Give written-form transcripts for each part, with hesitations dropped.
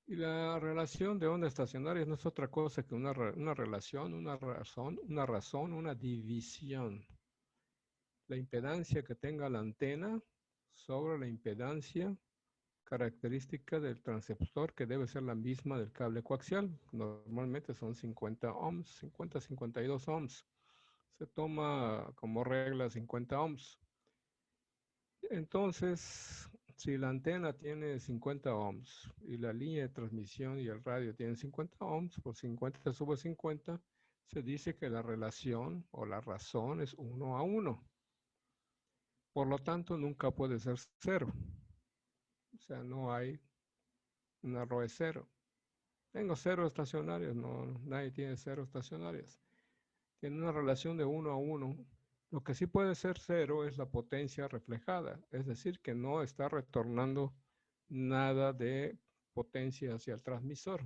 Y la relación de ondas estacionarias no es otra cosa que una relación, una división. La impedancia que tenga la antena sobre la impedancia característica del transceptor, que debe ser la misma del cable coaxial. Normalmente son 50 ohms, 50-52 ohms. Se toma como regla 50 ohms. Entonces, si la antena tiene 50 ohms y la línea de transmisión y el radio tienen 50 ohms, por 50 sobre 50, se dice que la relación o la razón es 1:1. Por lo tanto, nunca puede ser cero. O sea, no hay una ROE cero. Tengo cero estacionarios, no, nadie tiene cero estacionarias. Tiene una relación de 1:1. Lo que sí puede ser cero es la potencia reflejada, es decir, que no está retornando nada de potencia hacia el transmisor.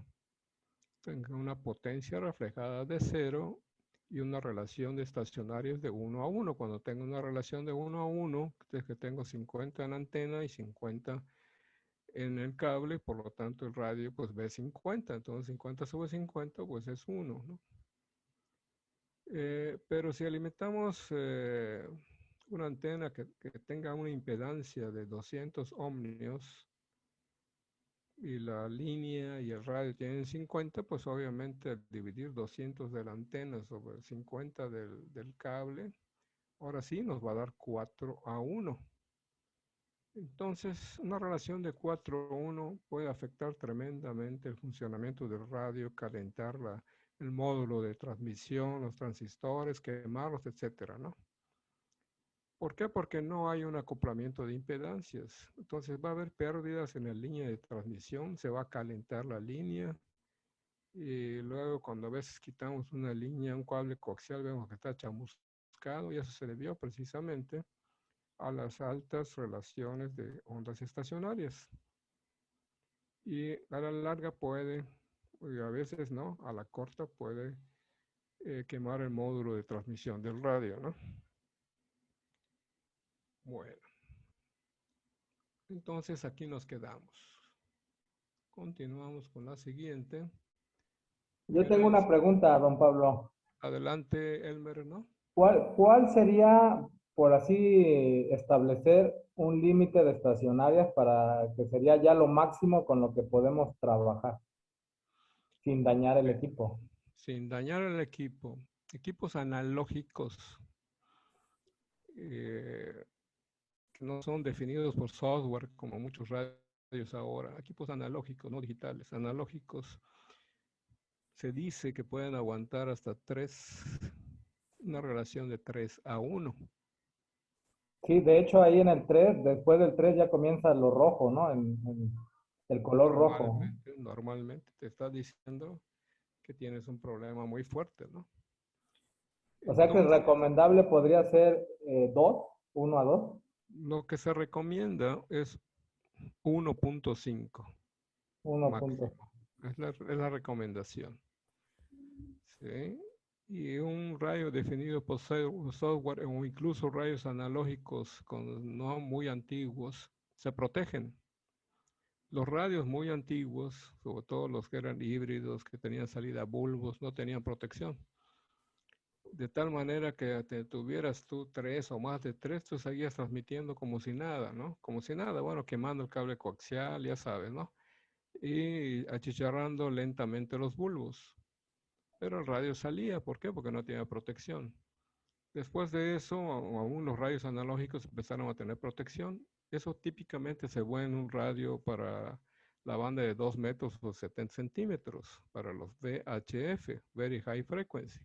Tengo una potencia reflejada de cero y una relación de estacionarios de 1:1. Cuando tengo una relación de 1:1, es que tengo 50 en la antena y 50 en el cable, por lo tanto el radio pues ve 50, entonces 50 sobre 50 pues es 1, ¿no? Pero si alimentamos una antena que tenga una impedancia de 200 ohmios y la línea y el radio tienen 50, pues obviamente al dividir 200 de la antena sobre 50 del cable, ahora sí nos va a dar 4:1. Entonces, una relación de 4:1 puede afectar tremendamente el funcionamiento del radio, calentar el módulo de transmisión, los transistores, quemarlos, etcétera, ¿no? ¿Por qué? Porque no hay un acoplamiento de impedancias. Entonces va a haber pérdidas en la línea de transmisión, se va a calentar la línea y luego cuando a veces quitamos una línea, un cable coaxial, vemos que está chamuscado y eso se debió precisamente a las altas relaciones de ondas estacionarias. Y a la larga puede, y a veces no, a la corta puede quemar el módulo de transmisión del radio, ¿no? Bueno, entonces aquí nos quedamos. Continuamos con la siguiente, Yo que tengo es, una pregunta, don Pablo. adelante, Elmer, ¿no? ¿Cuál sería, por así establecer, un límite de estacionarias para que sería ya lo máximo con lo que podemos trabajar sin dañar el Bueno, equipo? sin dañar el equipo, equipos analógicos eh, que no son definidos por software como muchos radios ahora, equipos analógicos, no digitales, analógicos, se dice que pueden aguantar hasta una relación de 3:1. Sí, de hecho ahí en el 3, después del 3 ya comienza lo rojo, ¿no? El color rojo. Normalmente te está diciendo que tienes un problema muy fuerte, ¿no? O sea que el Entonces, recomendable podría ser 2, 1 a 2. lo que se recomienda es 1.5 1 punto. máximo. Es la recomendación. ¿Sí? Y un radio definido por software o incluso radios analógicos no muy antiguos se protegen. Los radios muy antiguos, sobre todo los que eran híbridos, que tenían salida bulbos, no tenían protección. De tal manera que te tuvieras tú tres o más de tres, tú seguías transmitiendo como si nada, ¿no? Como si nada, bueno, quemando el cable coaxial, ya sabes, ¿no? Y achicharrando lentamente los bulbos. Pero el radio salía, ¿por qué? Porque no tenía protección. Después de eso, aún los radios analógicos empezaron a tener protección. Eso típicamente se ve en un radio para la banda de 2 metros o 70 centímetros, para los VHF, Very High Frequency,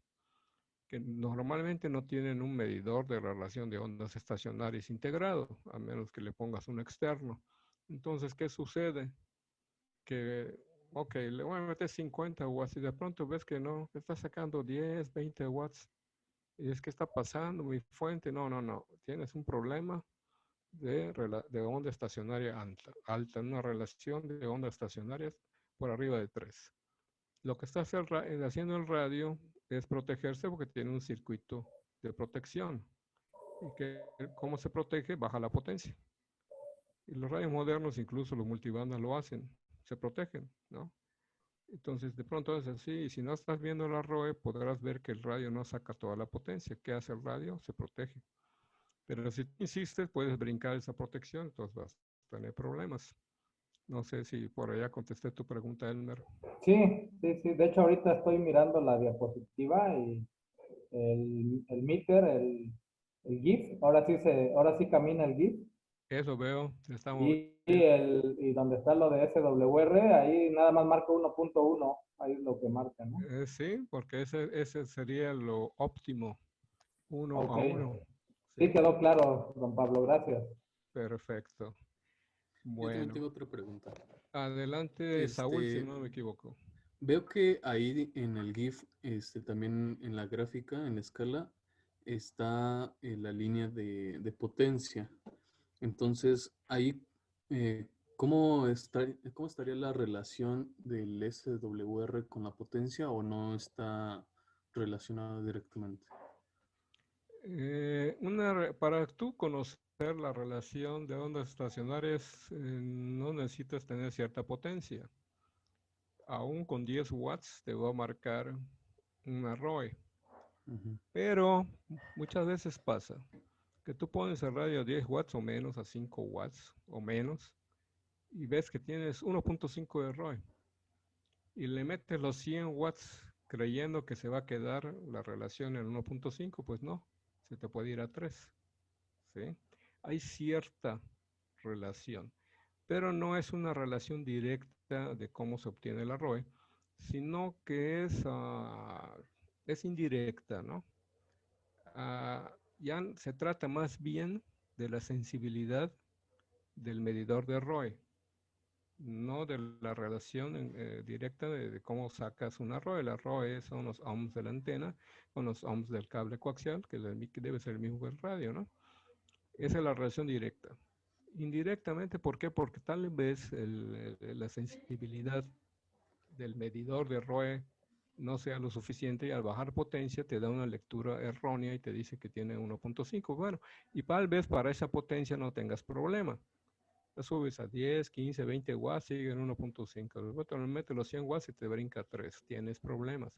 que normalmente no tienen un medidor de relación de ondas estacionarias integrado, a menos que le pongas un externo. Entonces, ¿qué sucede? Que, ok, le voy a meter 50 watts y de pronto ves que no, que está sacando 10, 20 watts. Y es que está pasando mi fuente. No, no, no. Tienes un problema de onda estacionaria alta, una relación de ondas estacionarias por arriba de 3. Lo que está haciendo el radio es protegerse porque tiene un circuito de protección. ¿Y cómo se protege? Baja la potencia. Y los radios modernos, incluso los multibandas, lo hacen. se protegen, ¿no? Entonces, de pronto es así, y si no estás viendo la ROE, podrás ver que el radio no saca toda la potencia. ¿Qué hace el radio? Se protege. Pero si insistes, puedes brincar esa protección, entonces vas a tener problemas. No sé si por allá contesté tu pregunta, Elmer. Sí, sí, sí. De hecho, ahorita estoy mirando la diapositiva y el meter, el GIF, ahora sí camina el GIF. Eso veo, estamos Y donde está lo de SWR, ahí nada más marca 1.1, ahí es lo que marca, ¿no? sí, porque ese sería lo óptimo, uno Ok. a uno. Sí, Sí, quedó claro, don Pablo, gracias. perfecto. Yo también Bueno, tengo otra pregunta. adelante, Saúl, si Este, no me equivoco. veo que ahí en el GIF, también en la gráfica, en la escala, está la línea de potencia. Entonces, ahí, eh, ¿cómo estaría la relación del SWR con la potencia o no está relacionado directamente? Para tú conocer la relación de ondas estacionarias, no necesitas tener cierta potencia. Aún con 10 watts te va a marcar una ROE. Ujú. Pero muchas veces pasa que tú pones el radio a 10 watts o menos, a 5 watts o menos, y ves que tienes 1.5 de ROE. Y le metes los 100 watts creyendo que se va a quedar la relación en 1.5, pues no, se te puede ir a 3. ¿Sí? Hay cierta relación, pero no es una relación directa de cómo se obtiene la ROE, sino que es indirecta, ¿no? Ya se trata más bien de la sensibilidad del medidor de ROE, no de la relación directa de cómo sacas una ROE. La ROE son los ohms de la antena con los ohms del cable coaxial, que debe ser el mismo que el radio, ¿no? Esa es la relación directa. Indirectamente, ¿por qué? Porque tal vez la sensibilidad del medidor de ROE no sea lo suficiente y al bajar potencia te da una lectura errónea y te dice que tiene 1.5. Bueno, y tal vez para esa potencia no tengas problema. La subes a 10, 15, 20 watts, sigue en 1.5. Luego te metes los 100 watts y te brinca 3. Tienes problemas.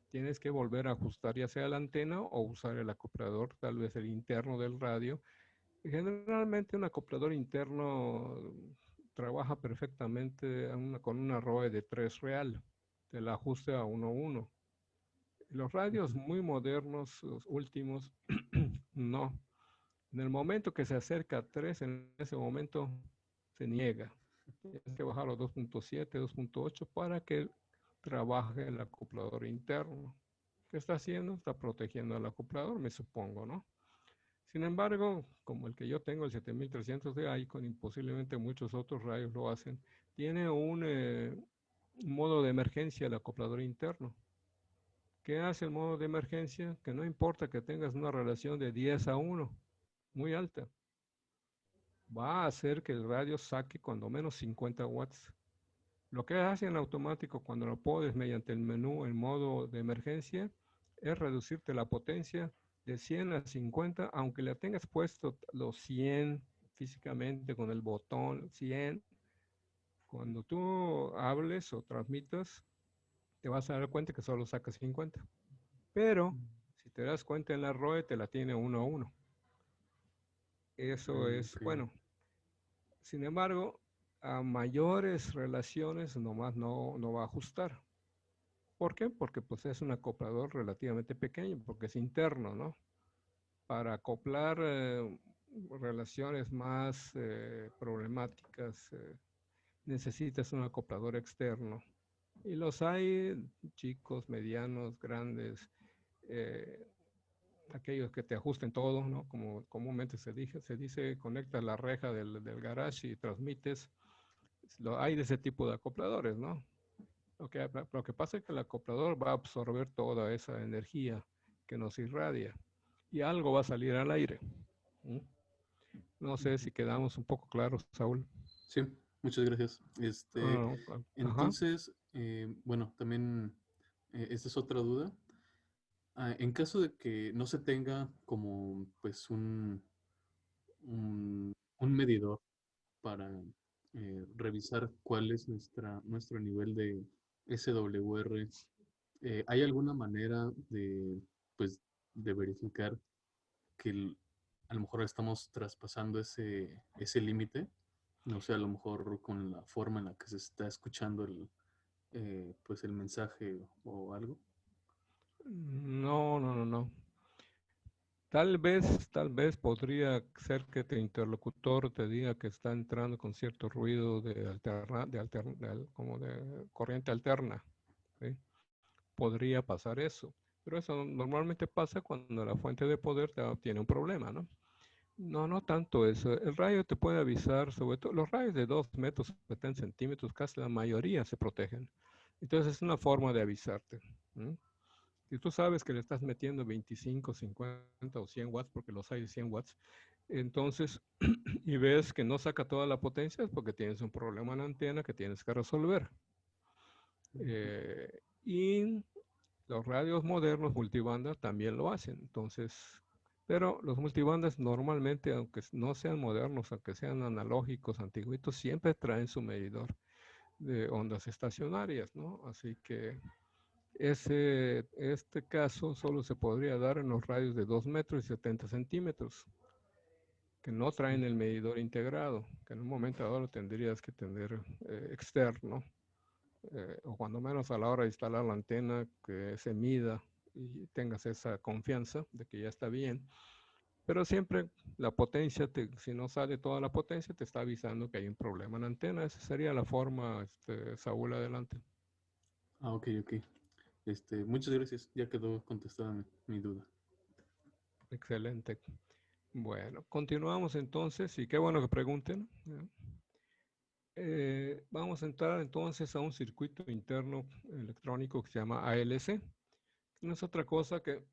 Tienes que volver a ajustar ya sea la antena o usar el acoplador, tal vez el interno del radio. Generalmente un acoplador interno trabaja perfectamente con una ROE de 3 real. Te la ajuste a 1.1. Los radios Ujú. muy modernos, los últimos, no. En el momento que se acerca a 3, en ese momento se niega. Tienes que bajarlo a 2.7, 2.8 para que trabaje el acoplador interno. ¿Qué está haciendo? Está protegiendo al acoplador, me supongo, ¿no? Sin embargo, como el que yo tengo, el 7300 de Icon, y posiblemente muchos otros radios lo hacen, tiene un modo de emergencia el acoplador interno. ¿Qué hace el modo de emergencia? Que no importa que tengas una relación de 10 a 1, muy alta, va a hacer que el radio saque cuando menos 50 watts. Lo que hace en automático cuando lo pones mediante el menú en modo de emergencia es reducirte la potencia de 100 a 50, aunque le tengas puesto los 100 físicamente con el botón 100. Cuando tú hables o transmitas, te vas a dar cuenta que solo sacas 50. Pero si te das cuenta en la ROE, te la tiene 1 a 1. Eso es, Ok. bueno, sin embargo, a mayores relaciones nomás no va a ajustar. ¿Por qué? Porque pues es un acoplador relativamente pequeño, porque es interno, ¿no? Para acoplar relaciones más problemáticas necesitas un acoplador externo. Y los hay chicos, medianos, grandes, eh, aquellos que te ajusten todo, ¿no? Como comúnmente se dice, conectas la reja del garage y transmites. Hay de ese tipo de acopladores, ¿no? Lo que pasa es que el acoplador va a absorber toda esa energía que nos irradia y algo va a salir al aire. ¿Mm? No sé Ujú. si quedamos un poco claros, Saúl. Sí, muchas gracias. Ah, ajá. Entonces, bueno, también esta es otra duda. En caso de que no se tenga como pues un medidor para revisar cuál es nuestro nivel de SWR. ¿Hay alguna manera de, pues, de verificar que a lo mejor estamos traspasando ese límite? No sé, a lo mejor con la forma en la que se está escuchando pues el mensaje o algo. No, no, no, no. Tal vez podría ser que tu interlocutor te diga que está entrando con cierto ruido como de corriente alterna, ¿sí? Podría pasar eso, pero eso normalmente pasa cuando la fuente de poder tiene un problema, ¿no? No, no tanto eso. El radio te puede avisar, sobre todo los radios de 2 metros, 70 centímetros, casi la mayoría se protegen. Entonces es una forma de avisarte. ¿M? Si tú sabes que le estás metiendo 25, 50 o 100 watts, porque los hay de 100 watts, entonces, y ves que no saca toda la potencia, es porque tienes un problema en la antena que tienes que resolver. Y los radios modernos multibanda también lo hacen. Entonces, pero los multibandas normalmente, aunque no sean modernos, aunque sean analógicos, antiguitos, siempre traen su medidor de ondas estacionarias, ¿no? Así que este caso solo se podría dar en los radios de 2 metros y 70 centímetros, que no traen el medidor integrado, que en un momento dado lo tendrías que tener externo, o cuando menos a la hora de instalar la antena, que se mida y tengas esa confianza de que ya está bien. Pero siempre la potencia, si no sale toda la potencia, te está avisando que hay un problema en la antena. Esa sería la forma, Saúl, adelante. Ah, ok, ok. Muchas gracias. Ya quedó contestada mi duda. Excelente. Bueno, continuamos entonces, y qué bueno que pregunten. Vamos a entrar entonces a un circuito interno electrónico que se llama ALC. No es otra cosa que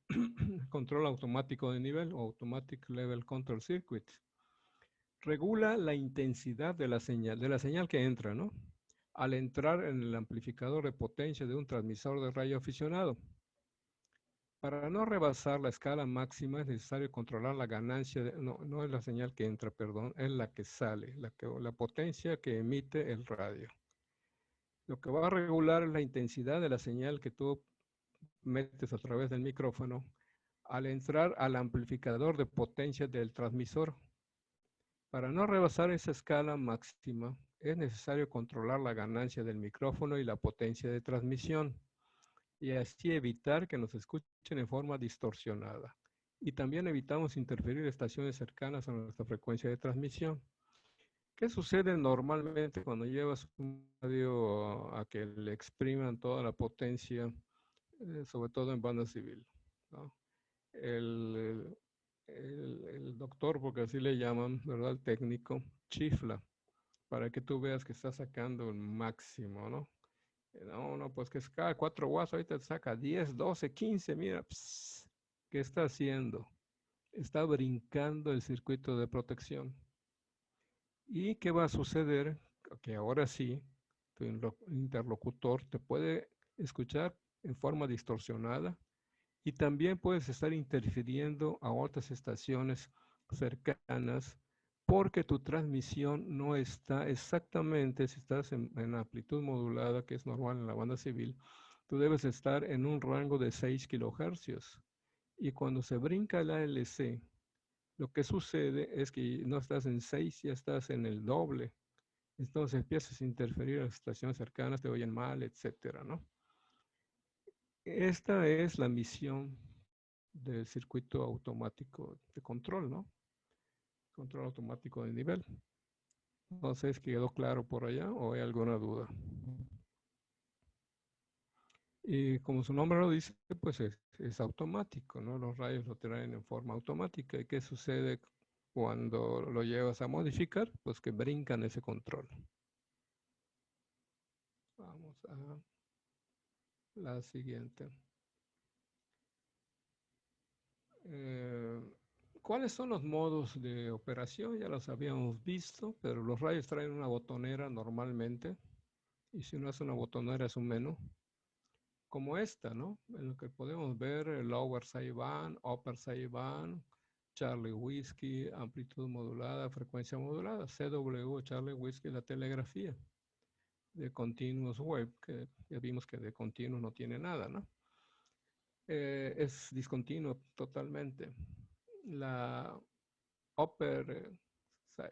control automático de nivel o Automatic Level Control Circuit. Regula la intensidad de la señal que entra, ¿no? Al entrar en el amplificador de potencia de un transmisor de radio aficionado. Para no rebasar la escala máxima es necesario controlar la ganancia, no es la señal que entra, perdón, es la que sale, la potencia que emite el radio. Lo que va a regular es la intensidad de la señal que tú metes a través del micrófono al entrar al amplificador de potencia del transmisor. Para no rebasar esa escala máxima, es necesario controlar la ganancia del micrófono y la potencia de transmisión, y así evitar que nos escuchen en forma distorsionada. Y también evitamos interferir estaciones cercanas a nuestra frecuencia de transmisión. ¿Qué sucede normalmente cuando llevas un radio a que le expriman toda la potencia, sobre todo en banda civil, ¿no? El, el doctor, porque así le llaman, ¿verdad? El técnico, chifla para que tú veas que está sacando el máximo, ¿no? No, no, pues que es cada 4 watts, ahorita te saca 10, 12, 15, mira, pss, ¿qué está haciendo? Está brincando el circuito de protección. ¿Y qué va a suceder? Que ahora sí, tu interlocutor te puede escuchar en forma distorsionada y también puedes estar interfiriendo a otras estaciones cercanas porque tu transmisión no está exactamente, si estás en amplitud modulada, que es normal en la banda civil, tú debes estar en un rango de 6 kilohercios. Y cuando se brinca el ALC, lo que sucede es que no estás en 6, ya estás en el doble. Entonces empiezas a interferir a las estaciones cercanas, te oyen mal, etcétera, ¿no? Esta es la misión del circuito automático de control, ¿no? Control automático de nivel. No sé si quedó claro por allá o hay alguna duda. Y como su nombre lo dice, pues es automático, ¿no? Los rayos lo traen en forma automática. ¿Y qué sucede cuando lo llevas a modificar? Pues que brincan ese control. Vamos a la siguiente. Eh, ¿Cuáles son los modos de operación? Ya los habíamos visto, pero los rayos traen una botonera normalmente, y si no es una botonera es un menú, como esta, ¿no? En lo que podemos ver el lower sideband, upper sideband, Charlie Whiskey, amplitud modulada, frecuencia modulada, CW, Charlie Whiskey, la telegrafía de Continuous Wave, que ya vimos que de continuo no tiene nada, ¿no? Es discontinuo totalmente. La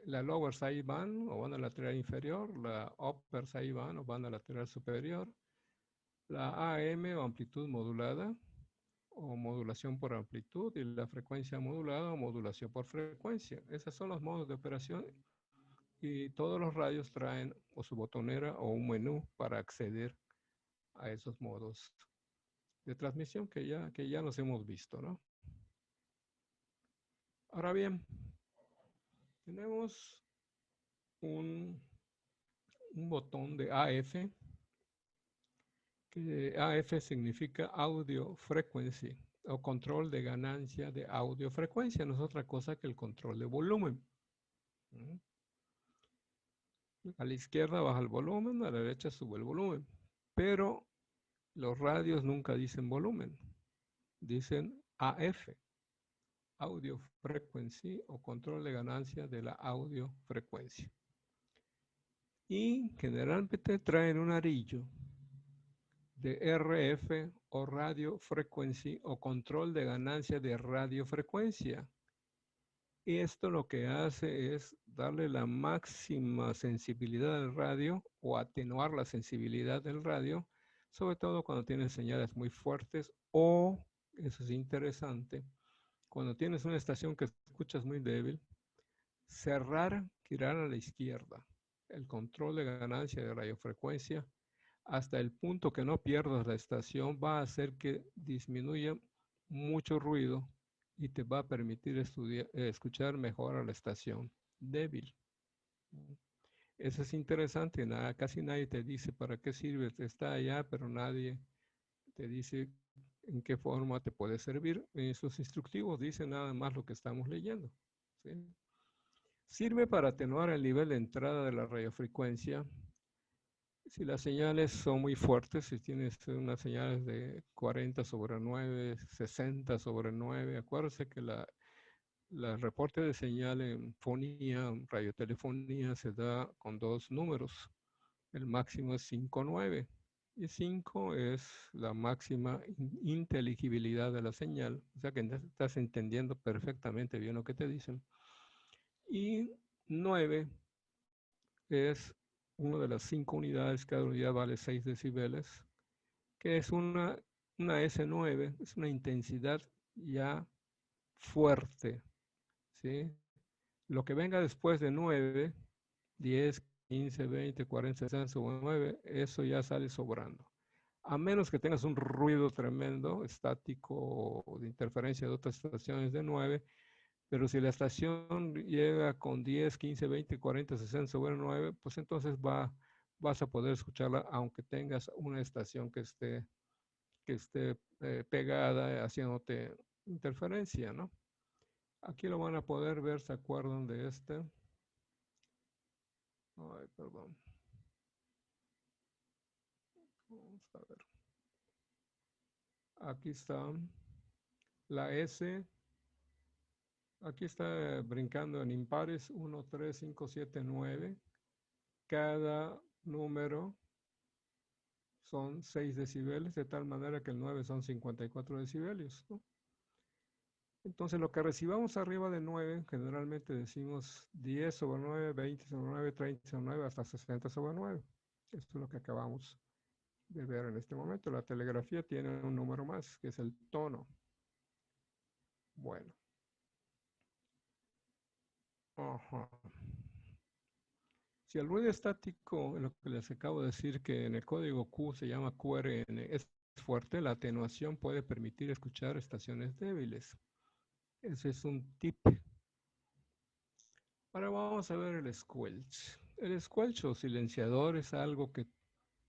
la lower sideband o banda lateral inferior, la upper sideband o banda lateral superior, la AM o amplitud modulada o modulación por amplitud y la frecuencia modulada o modulación por frecuencia. Esos son los modos de operación y todos los radios traen o su botonera o un menú para acceder a esos modos de transmisión que ya los hemos visto, ¿no? Ahora bien, tenemos un botón de AF, que AF significa Audio Frequency o control de ganancia de audio frecuencia, no es otra cosa que el control de volumen. A la izquierda baja el volumen, a la derecha sube el volumen, pero los radios nunca dicen volumen, dicen AF, Audio Frequency o control de ganancia de la audio frecuencia. Y generalmente traen un arillo de RF o radio frequency o control de ganancia de radiofrecuencia. Y esto lo que hace es darle la máxima sensibilidad al radio o atenuar la sensibilidad del radio, sobre todo cuando tienes señales muy fuertes o, eso es interesante, cuando tienes una estación que escuchas muy débil, cerrar, girar a la izquierda. El control de ganancia de radiofrecuencia hasta el punto que no pierdas la estación va a hacer que disminuya mucho ruido y te va a permitir escuchar mejor a la estación débil. Eso es interesante, casi nadie te dice para qué sirve, está allá, pero nadie te dice en qué forma te puede servir. En esos instructivos dice nada más lo que estamos leyendo, ¿sí? Sirve para atenuar el nivel de entrada de la radiofrecuencia. Si las señales son muy fuertes, si tienes unas señales de 40/9, 60/9, acuérdense que el reporte de señal en fonía, radiotelefonía, se da con dos números. El máximo es 5/9 y 5 es la máxima inteligibilidad de la señal, o sea que estás entendiendo perfectamente bien lo que te dicen. Y 9 es una de las 5 unidades, cada unidad vale 6 decibeles, que es una S9, es una intensidad ya fuerte, ¿sí? Lo que venga después de 9, 10, 15, 20, 40, 60, sobre 9, eso ya sale sobrando. A menos que tengas un ruido tremendo, estático o de interferencia de otras estaciones de 9, pero si la estación llega con 10, 15, 20, 40, 60 sobre 9, pues entonces vas a poder escucharla aunque tengas una estación que esté pegada haciéndote interferencia, ¿no? Aquí lo van a poder ver, ¿se acuerdan de este? Ay, perdón. Vamos a ver. Aquí está la S. Aquí está brincando en impares 1, 3, 5, 7, 9. Cada número son 6 decibeles, de tal manera que el 9 son 54 decibelios, ¿no? Entonces lo que recibamos arriba de 9, generalmente decimos 10/9, 20/9, 30/9, hasta 60/9. Esto es lo que acabamos de ver en este momento. La telegrafía tiene un número más, que es el tono. Bueno. Ajá. Si el ruido estático, lo que les acabo de decir, que en el código Q se llama QRN, es fuerte, la atenuación puede permitir escuchar estaciones débiles. Ese es un tip. Ahora vamos a ver el squelch. El squelch o silenciador es algo que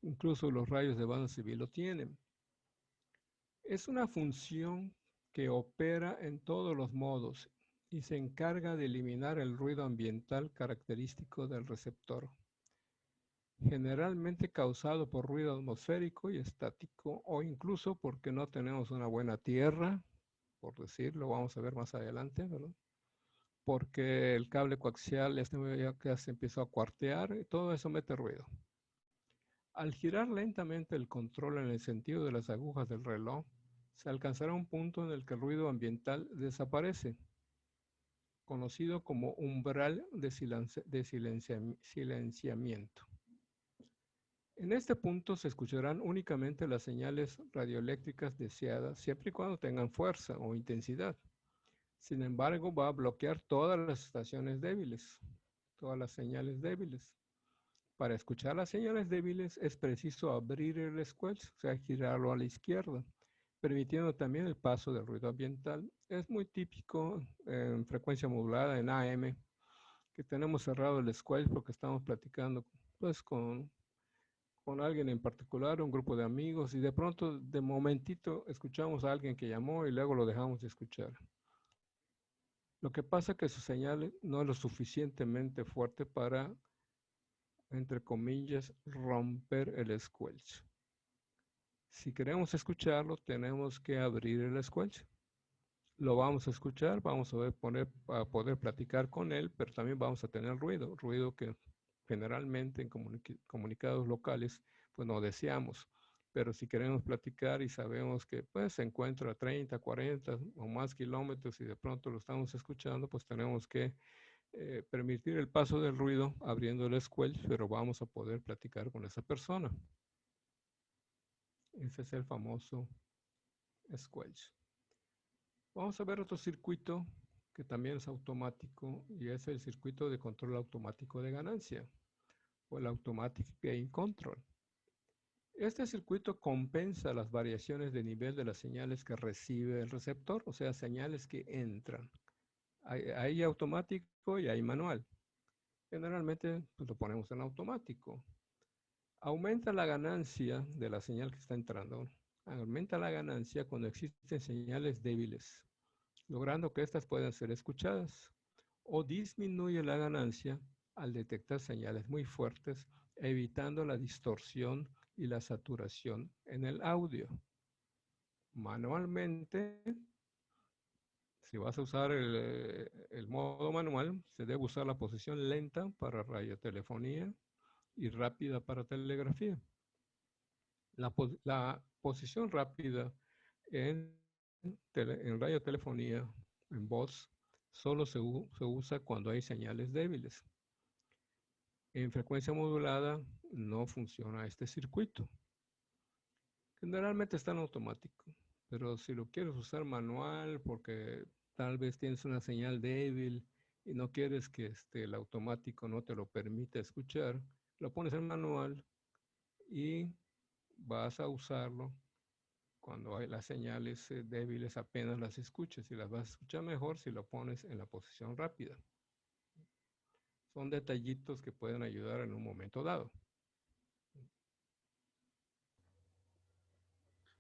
incluso los radios de banda civil lo tienen. Es una función que opera en todos los modos y se encarga de eliminar el ruido ambiental característico del receptor, generalmente causado por ruido atmosférico y estático o incluso porque no tenemos una buena tierra, por decirlo, vamos a ver más adelante, ¿verdad? porque el cable coaxial ya se empezó a cuartear y todo eso mete ruido. Al girar lentamente el control en el sentido de las agujas del reloj, se alcanzará un punto en el que el ruido ambiental desaparece, conocido como umbral de silenciamiento. En este punto se escucharán únicamente las señales radioeléctricas deseadas, siempre y cuando tengan fuerza o intensidad. Sin embargo, va a bloquear todas las estaciones débiles, todas las señales débiles. Para escuchar las señales débiles es preciso abrir el squelch, o sea, girarlo a la izquierda, permitiendo también el paso del ruido ambiental. Es muy típico en frecuencia modulada, en AM, que tenemos cerrado el squelch porque estamos platicando pues, con alguien en particular, un grupo de amigos, y de pronto, de momentito, escuchamos a alguien que llamó y luego lo dejamos de escuchar. Lo que pasa es que su señal no es lo suficientemente fuerte para, entre comillas, romper el squelch. Si queremos escucharlo, tenemos que abrir el squelch. Lo vamos a escuchar, vamos a poder platicar con él, pero también vamos a tener ruido que generalmente en comunicados locales pues no deseamos. Pero si queremos platicar y sabemos que pues se encuentra a 30, 40 o más kilómetros y de pronto lo estamos escuchando, pues tenemos que permitir el paso del ruido abriendo el squelch, pero vamos a poder platicar con esa persona. Ese es el famoso squelch. Vamos a ver otro circuito que también es automático y es el circuito de control automático de ganancia o el Automatic Gain Control. Este circuito compensa las variaciones de nivel de las señales que recibe el receptor, o sea, señales que entran. Hay automático y hay manual. Generalmente pues, lo ponemos en automático. Aumenta la ganancia de la señal que está entrando. Aumenta la ganancia cuando existen señales débiles, logrando que éstas puedan ser escuchadas, o disminuye la ganancia al detectar señales muy fuertes, evitando la distorsión y la saturación en el audio. Manualmente, si vas a usar el modo manual, se debe usar la posición lenta para radiotelefonía y rápida para telegrafía. La posición rápida en radiotelefonía, en voz, solo se usa cuando hay señales débiles. En frecuencia modulada no funciona este circuito. Generalmente está en automático, pero si lo quieres usar manual porque tal vez tienes una señal débil y no quieres que el automático no te lo permita escuchar, lo pones en manual y vas a usarlo cuando hay las señales débiles, apenas las escuches y las vas a escuchar mejor si lo pones en la posición rápida. Son detallitos que pueden ayudar en un momento dado.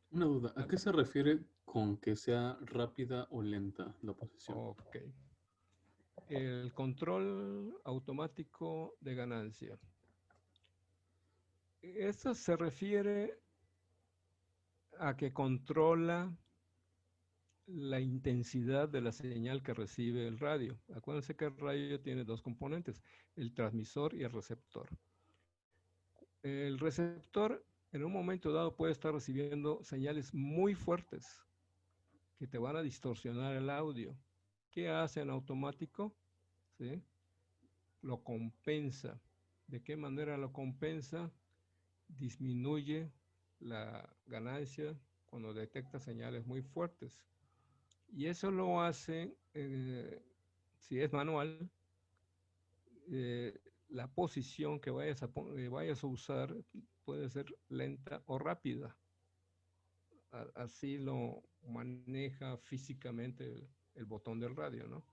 Una duda, ¿a qué se refiere con que sea rápida o lenta la posición? Ok. El control automático de ganancia. Esto se refiere a que controla la intensidad de la señal que recibe el radio. Acuérdense que el radio tiene dos componentes, el transmisor y el receptor. El receptor en un momento dado puede estar recibiendo señales muy fuertes que te van a distorsionar el audio. ¿Qué hace en automático? ¿Sí? Lo compensa. ¿De qué manera lo compensa? Disminuye la ganancia cuando detecta señales muy fuertes. Y eso lo hace, si es manual, la posición que vayas a usar puede ser lenta o rápida. Así lo maneja físicamente el botón del radio, ¿no?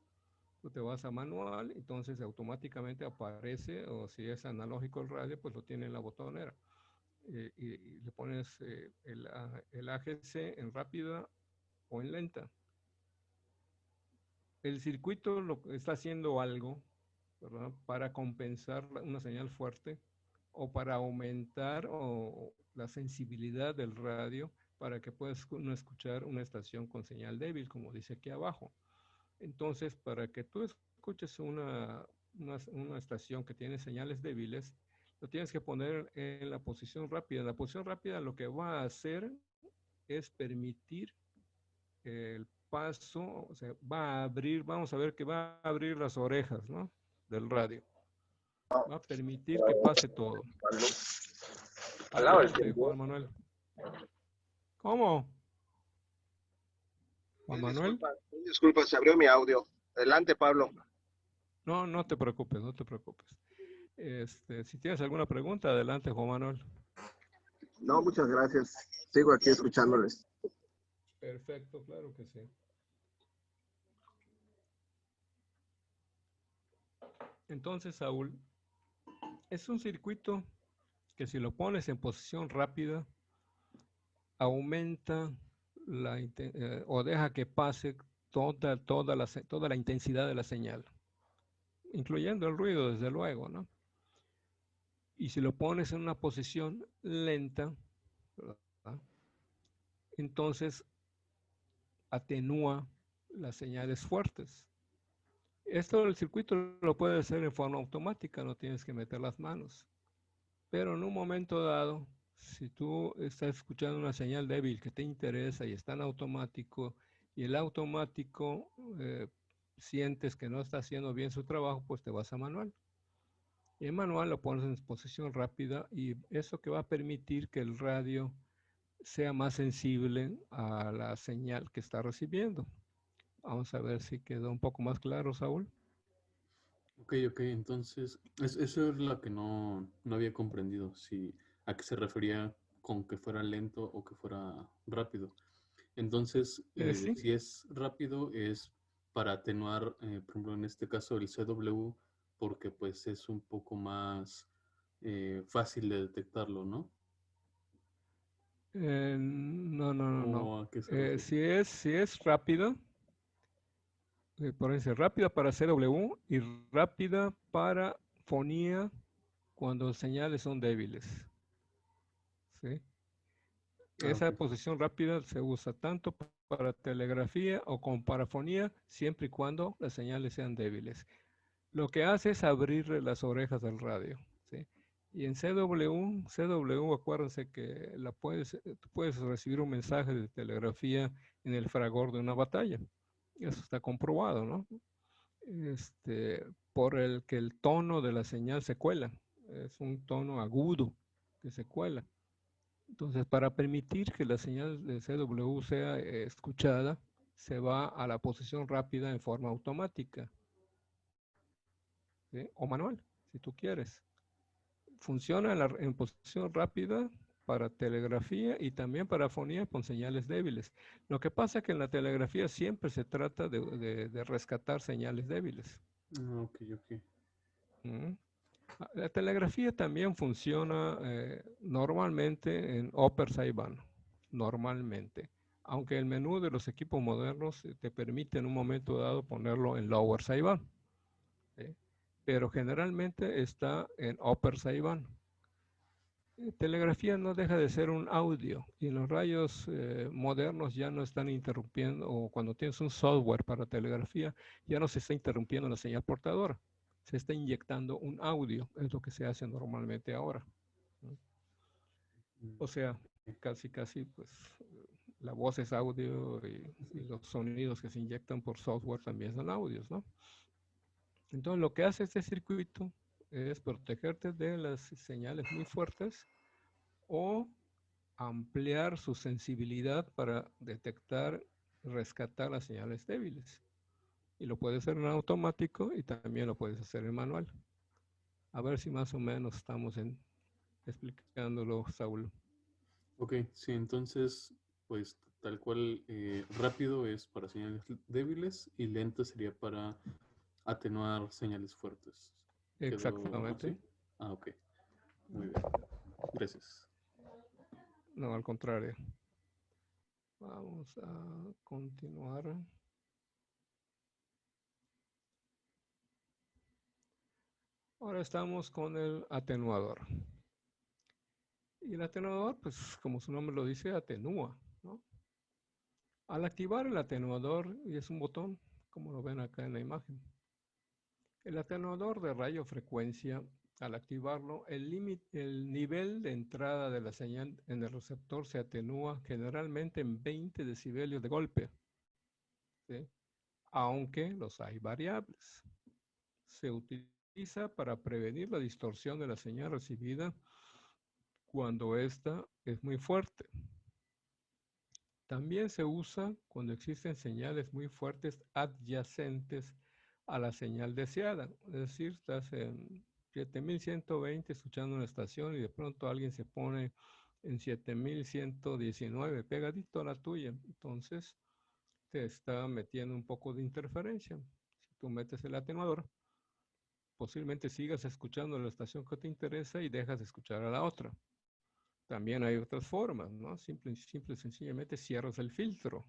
Tú te vas a manual, entonces automáticamente aparece, o si es analógico el radio, pues lo tiene en la botonera. Y le pones el AGC en rápida o en lenta. El circuito está haciendo algo, ¿verdad? Para compensar una señal fuerte o para aumentar la sensibilidad del radio para que puedas no escuchar una estación con señal débil, como dice aquí abajo. Entonces, para que tú escuches una estación que tiene señales débiles, lo tienes que poner en la posición rápida. En la posición rápida lo que va a hacer es permitir el paso, o sea, va a abrir, vamos a ver que va a abrir las orejas, ¿no? Del radio. Va a permitir que pase todo. Adelante, Juan Manuel. ¿Cómo? Juan Manuel. Disculpa, se abrió mi audio. Adelante, Pablo. No, no te preocupes, no te preocupes. Si tienes alguna pregunta, adelante, Juan Manuel. No, muchas gracias. Sigo aquí escuchándoles. Perfecto, claro que sí. Entonces, Saúl, es un circuito que si lo pones en posición rápida, aumenta o deja que pase toda la intensidad de la señal, incluyendo el ruido, desde luego, ¿no? Y si lo pones en una posición lenta, ¿verdad? Entonces atenúa las señales fuertes. Esto el circuito lo puede hacer en forma automática, no tienes que meter las manos. Pero en un momento dado, si tú estás escuchando una señal débil que te interesa y está en automático, y el automático sientes que no está haciendo bien su trabajo, pues te vas a manual. Y en manual lo pones en posición rápida y eso que va a permitir que el radio sea más sensible a la señal que está recibiendo. Vamos a ver si quedó un poco más claro, Saúl. Ok, entonces, eso es lo que no había comprendido, si a qué se refería con que fuera lento o que fuera rápido. Entonces, Sí. si es rápido es para atenuar, por ejemplo, en este caso el CW, porque pues es un poco más fácil de detectarlo, ¿no? No. ¿O a qué se refiere? Si es rápida, por eso rápida para CW y rápida para fonía cuando las señales son débiles. ¿Sí? Esa Ok. posición rápida se usa tanto para telegrafía o como para fonía, siempre y cuando las señales sean débiles. Lo que hace es abrirle las orejas al radio. ¿Sí? Y en CW, acuérdense que puedes recibir un mensaje de telegrafía en el fragor de una batalla. Eso está comprobado, ¿no? Por el que el tono de la señal se cuela. Es un tono agudo que se cuela. Entonces, para permitir que la señal de CW sea escuchada, se va a la posición rápida en forma automática, ¿sí? O manual, si tú quieres. Funciona en posición rápida para telegrafía y también para fonía con señales débiles. Lo que pasa es que en la telegrafía siempre se trata de rescatar señales débiles. Ok. ¿Mm? La telegrafía también funciona normalmente en upper sideband, normalmente. Aunque el menú de los equipos modernos te permite en un momento dado ponerlo en lower sideband, ¿sí? Pero generalmente está en upper sideband. Telegrafía no deja de ser un audio y en los radios modernos ya no están interrumpiendo, o cuando tienes un software para telegrafía, ya no se está interrumpiendo la señal portadora, se está inyectando un audio, es lo que se hace normalmente ahora. ¿No? O sea, casi, pues la voz es audio y los sonidos que se inyectan por software también son audios, ¿no? Entonces lo que hace este circuito es protegerte de las señales muy fuertes o ampliar su sensibilidad para detectar, rescatar las señales débiles. Y lo puedes hacer en automático y también lo puedes hacer en manual. A ver si más o menos estamos explicándolo, Saúl. Ok, sí, entonces, pues tal cual, rápido es para señales débiles y lento sería para atenuar señales fuertes. ¿Quedó Exactamente. así? Ah, ok. Muy bien. Gracias. No, al contrario. Vamos a continuar. Ahora estamos con el atenuador. Y el atenuador, pues como su nombre lo dice, atenúa, ¿no? Al activar el atenuador, y es un botón, como lo ven acá en la imagen, El atenuador de radiofrecuencia, al activarlo, el nivel de entrada de la señal en el receptor se atenúa generalmente en 20 decibelios de golpe, ¿sí? Aunque los hay variables. Se utiliza para prevenir la distorsión de la señal recibida cuando ésta es muy fuerte. También se usa cuando existen señales muy fuertes adyacentes a la señal deseada. Es decir, estás en 7120 escuchando una estación y de pronto alguien se pone en 7119 pegadito a la tuya. Entonces te está metiendo un poco de interferencia. Si tú metes el atenuador, posiblemente sigas escuchando la estación que te interesa y dejas de escuchar a la otra. También hay otras formas, ¿no? Simple y sencillamente cierras el filtro.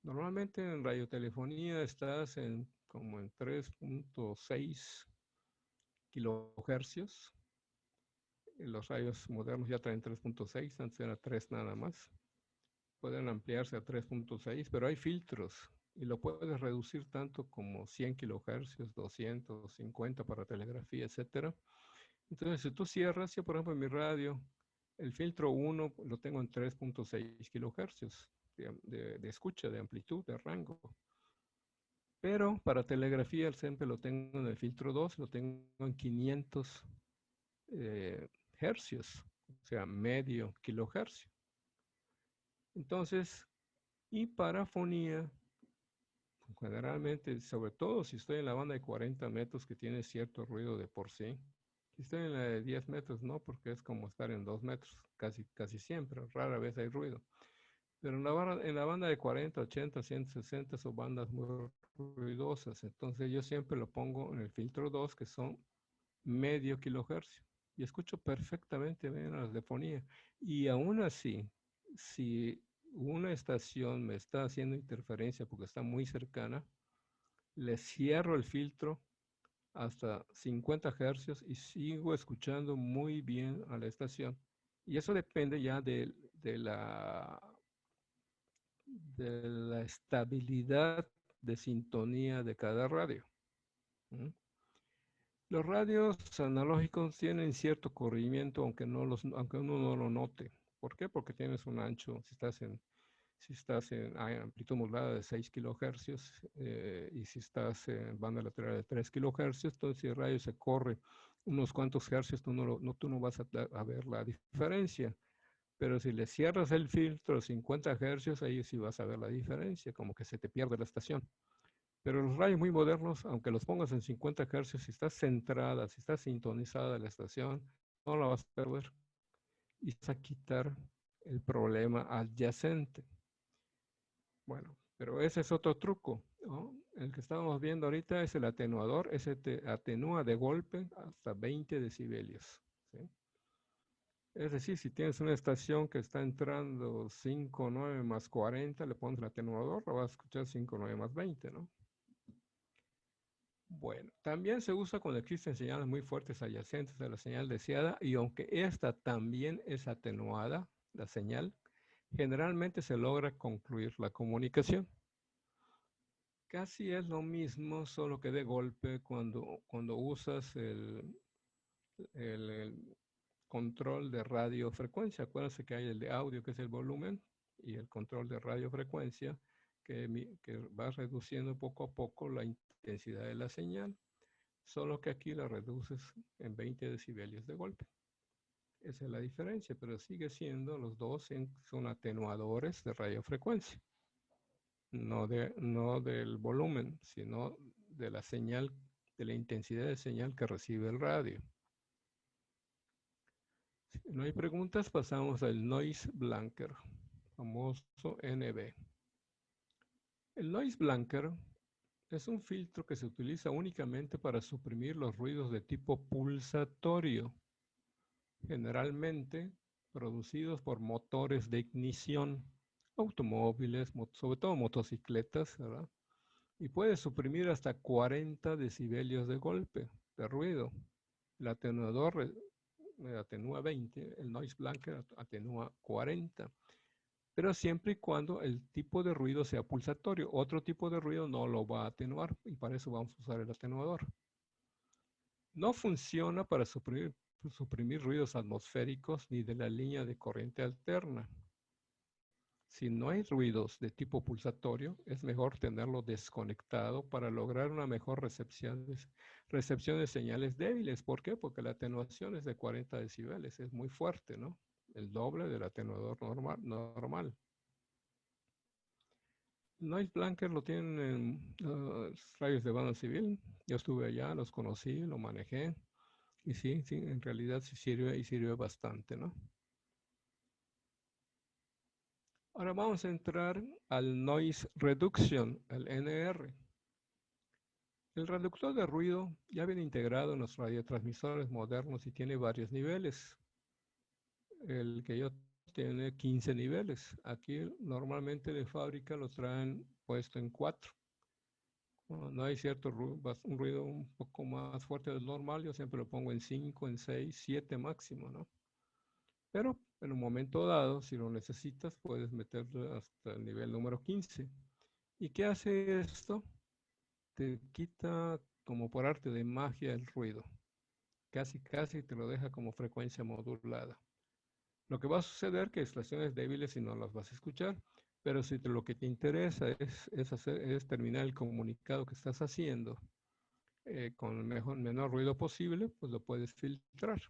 Normalmente en radiotelefonía estás como en 3.6 kilohercios. Los radios modernos ya traen 3.6, antes era 3 nada más. Pueden ampliarse a 3.6, pero hay filtros y lo puedes reducir tanto como 100 kilohercios, 250 para telegrafía, etcétera. Entonces, si tú cierras, yo por ejemplo en mi radio, el filtro 1 lo tengo en 3.6 kilohercios de escucha, de amplitud, de rango. Pero para telegrafía siempre lo tengo en el filtro 2, lo tengo en 500 hercios, o sea, medio kilohercio. Entonces, y para fonía, generalmente, sobre todo si estoy en la banda de 40 metros que tiene cierto ruido de por sí, si estoy en la de 10 metros, no, porque es como estar en 2 metros, casi siempre, rara vez hay ruido. Pero en la banda de 40, 80, 160 son bandas muy ruidosas, entonces yo siempre lo pongo en el filtro 2, que son medio kilohercio, y escucho perfectamente bien la radiofonía. Y aún así, si una estación me está haciendo interferencia porque está muy cercana, le cierro el filtro hasta 50 hercios y sigo escuchando muy bien a la estación. Y eso depende ya de la estabilidad de sintonía de cada radio. ¿Mm? Los radios analógicos tienen cierto corrimiento, aunque uno no lo note. ¿Por qué? Porque tienes un ancho, si estás en amplitud modulada de 6 kilohercios y si estás en banda lateral de 3 kilohercios, entonces si el radio se corre unos cuantos hercios, tú no vas a ver la diferencia. Pero si le cierras el filtro a 50 hercios, ahí sí vas a ver la diferencia, como que se te pierde la estación. Pero los radios muy modernos, aunque los pongas en 50 hercios, si estás centrada, si está sintonizada la estación, no la vas a perder. Y vas a quitar el problema adyacente. Bueno, pero ese es otro truco, ¿no? El que estábamos viendo ahorita es el atenuador. Ese te atenúa de golpe hasta 20 decibelios, ¿sí? Es decir, si tienes una estación que está entrando 5,9 más 40, le pones el atenuador, lo vas a escuchar 5,9 más 20, ¿no? Bueno, también se usa cuando existen señales muy fuertes adyacentes a la señal deseada y aunque esta también es atenuada, la señal, generalmente se logra concluir la comunicación. Casi es lo mismo, solo que de golpe cuando usas el control de radiofrecuencia. Acuérdense que hay el de audio, que es el volumen, y el control de radiofrecuencia, que va reduciendo poco a poco la intensidad de la señal, solo que aquí la reduces en 20 decibelios de golpe. Esa es la diferencia, pero sigue siendo, los dos son atenuadores de radiofrecuencia. No del volumen, sino de la señal, de la intensidad de señal que recibe el radio. Si no hay preguntas, pasamos al noise blanker, famoso NB. El noise blanker es un filtro que se utiliza únicamente para suprimir los ruidos de tipo pulsatorio, generalmente producidos por motores de ignición, automóviles, sobre todo motocicletas, ¿verdad? Y puede suprimir hasta 40 decibelios de golpe, de ruido. El atenuador atenúa 20, el noise blanker atenúa 40. Pero siempre y cuando el tipo de ruido sea pulsatorio. Otro tipo de ruido no lo va a atenuar y para eso vamos a usar el atenuador. No funciona para suprimir ruidos atmosféricos ni de la línea de corriente alterna. Si no hay ruidos de tipo pulsatorio, es mejor tenerlo desconectado para lograr una mejor recepción de señales débiles. ¿Por qué? Porque la atenuación es de 40 decibeles, es muy fuerte, ¿no? El doble del atenuador normal. Noise Blanker lo tienen en radios de banda civil. Yo estuve allá, los conocí, lo manejé. Y sí, en realidad sí sirve y sirve bastante, ¿no? Ahora vamos a entrar al Noise Reduction, el NR. El reductor de ruido ya viene integrado en los radiotransmisores modernos y tiene varios niveles. El que yo tiene 15 niveles. Aquí normalmente de fábrica lo traen puesto en 4. Cuando no hay cierto un ruido un poco más fuerte del normal, yo siempre lo pongo en 5, en 6, 7 máximo, ¿no? Pero en un momento dado, si lo necesitas, puedes meterlo hasta el nivel número 15. ¿Y qué hace esto? Te quita como por arte de magia el ruido. Casi te lo deja como frecuencia modulada. Lo que va a suceder es que estaciones débiles y no las vas a escuchar, pero si lo que te interesa es terminar el comunicado que estás haciendo con el menor ruido posible, pues lo puedes filtrar.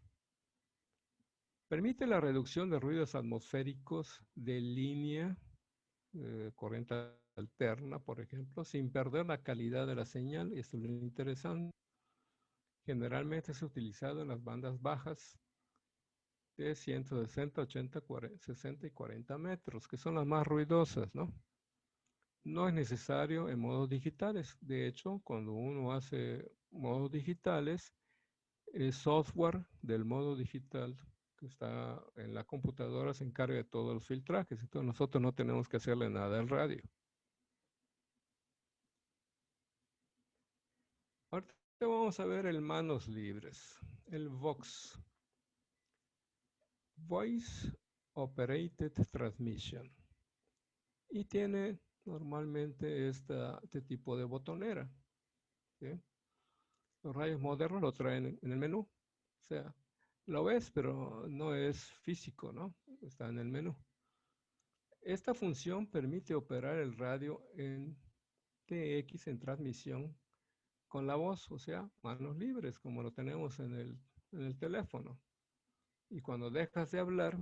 Permite la reducción de ruidos atmosféricos de línea, corriente alterna, por ejemplo, sin perder la calidad de la señal. Esto es lo interesante. Generalmente es utilizado en las bandas bajas de 160, 80, 40, 60 y 40 metros, que son las más ruidosas, ¿no? No es necesario en modos digitales. De hecho, cuando uno hace modos digitales, el software del modo digital que está en la computadora se encarga de todos los filtrajes. Entonces nosotros no tenemos que hacerle nada al radio. Ahorita vamos a ver el manos libres, el Vox. Voice Operated Transmission. Y tiene normalmente este tipo de botonera. ¿Sí? Los radios modernos lo traen en el menú. O sea, lo ves, pero no es físico, ¿no? Está en el menú. Esta función permite operar el radio en TX en transmisión con la voz, o sea, manos libres, como lo tenemos en el teléfono. Y cuando dejas de hablar,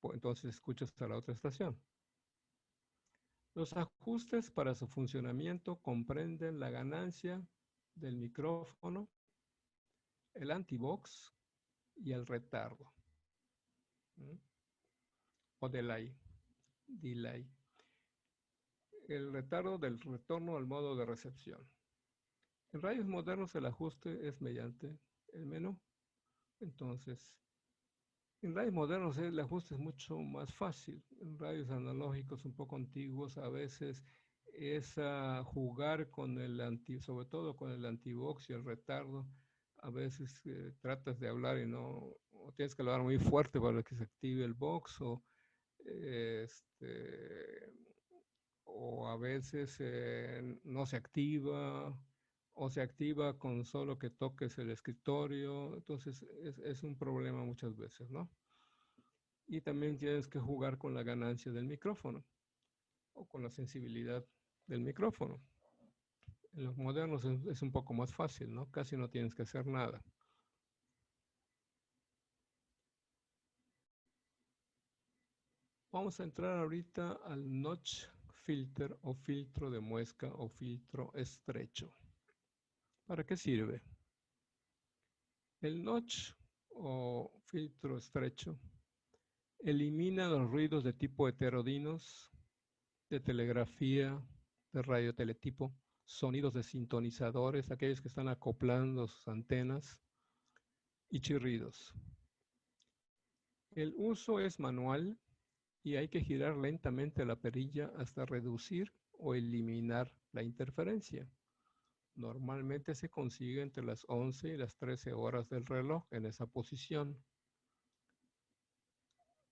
pues, entonces escuchas a la otra estación. Los ajustes para su funcionamiento comprenden la ganancia del micrófono, el antivox y el retardo. O delay. El retardo del retorno al modo de recepción. En radios modernos el ajuste es mediante el menú. Entonces, en radios modernos el ajuste es mucho más fácil. En radios analógicos un poco antiguos a veces es jugar con sobre todo con el antivox y el retardo. A veces tratas de hablar y no, o tienes que hablar muy fuerte para que se active el box, o a veces no se activa, o se activa con solo que toques el escritorio. Entonces es un problema muchas veces, ¿no? Y también tienes que jugar con la ganancia del micrófono o con la sensibilidad del micrófono. En los modernos es un poco más fácil, ¿no? Casi no tienes que hacer nada. Vamos a entrar ahorita al notch filter o filtro de muesca o filtro estrecho. ¿Para qué sirve? El notch o filtro estrecho elimina los ruidos de tipo heterodinos, de telegrafía, de radioteletipo, sonidos de sintonizadores, aquellos que están acoplando sus antenas, y chirridos. El uso es manual y hay que girar lentamente la perilla hasta reducir o eliminar la interferencia. Normalmente se consigue entre las 11 y las 13 horas del reloj en esa posición.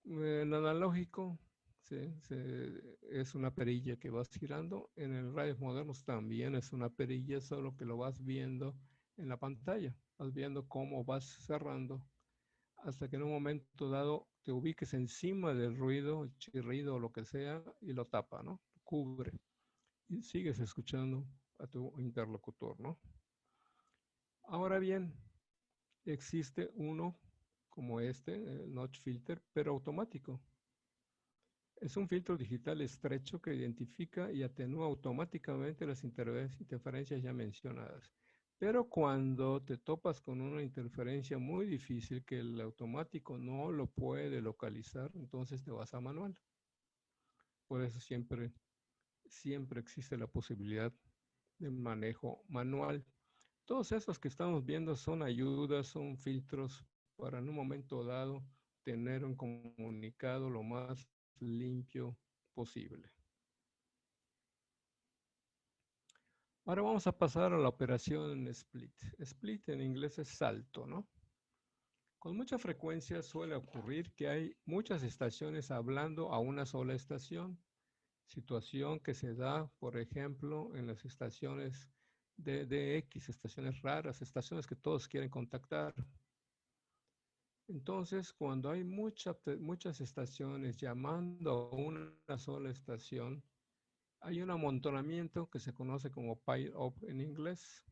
En analógico es una perilla que vas girando. En el radios modernos también es una perilla, solo que lo vas viendo en la pantalla. Vas viendo cómo vas cerrando hasta que en un momento dado te ubiques encima del ruido, chirrido o lo que sea y lo tapa, ¿no? Cubre. Y sigues escuchando a tu interlocutor, ¿no? Ahora bien, existe uno como este, el notch filter, pero automático. Es un filtro digital estrecho que identifica y atenúa automáticamente las interferencias ya mencionadas. Pero cuando te topas con una interferencia muy difícil que el automático no lo puede localizar, entonces te vas a manual. Por eso siempre existe la posibilidad de manejo manual. Todos esos que estamos viendo son ayudas, son filtros para en un momento dado tener un comunicado lo más limpio posible. Ahora vamos a pasar a la operación split. Split en inglés es salto, ¿no? Con mucha frecuencia suele ocurrir que hay muchas estaciones hablando a una sola estación. Situación que se da, por ejemplo, en las estaciones de DX, estaciones raras, estaciones que todos quieren contactar. Entonces, cuando hay muchas estaciones llamando a una sola estación, hay un amontonamiento que se conoce como pile-up en inglés.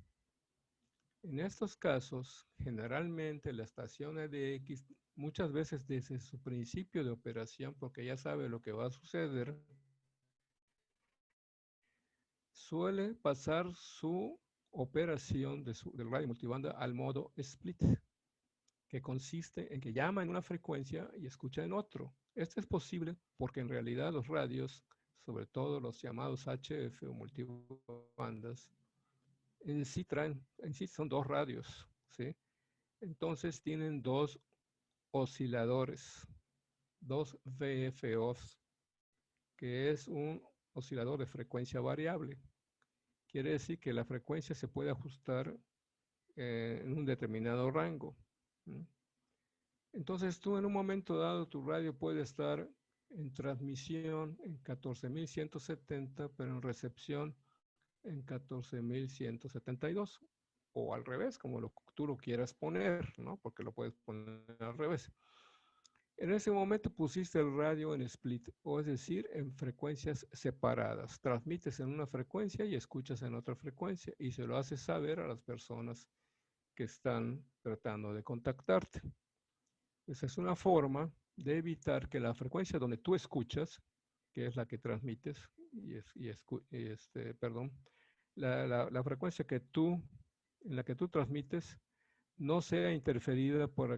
En estos casos, generalmente la estación EDX, muchas veces desde su principio de operación, porque ya sabe lo que va a suceder, suele pasar su operación del radio multibanda al modo split, que consiste en que llama en una frecuencia y escucha en otro. Esto es posible porque en realidad los radios, sobre todo los llamados HF o multibandas, en sí son dos radios, ¿sí? Entonces tienen dos osciladores, dos VFOs, que es un oscilador de frecuencia variable. Quiere decir que la frecuencia se puede ajustar en un determinado rango. Entonces tú en un momento dado tu radio puede estar en transmisión en 14.170, pero en recepción en 14.172, o al revés, como tú lo quieras poner, ¿no? Porque lo puedes poner al revés. En ese momento pusiste el radio en split, o es decir, en frecuencias separadas. Transmites en una frecuencia y escuchas en otra frecuencia, y se lo haces saber a las personas que están tratando de contactarte. Esa es una forma de evitar que la frecuencia donde tú escuchas, que es la que transmites, la frecuencia en la que tú transmites, no sea interferida por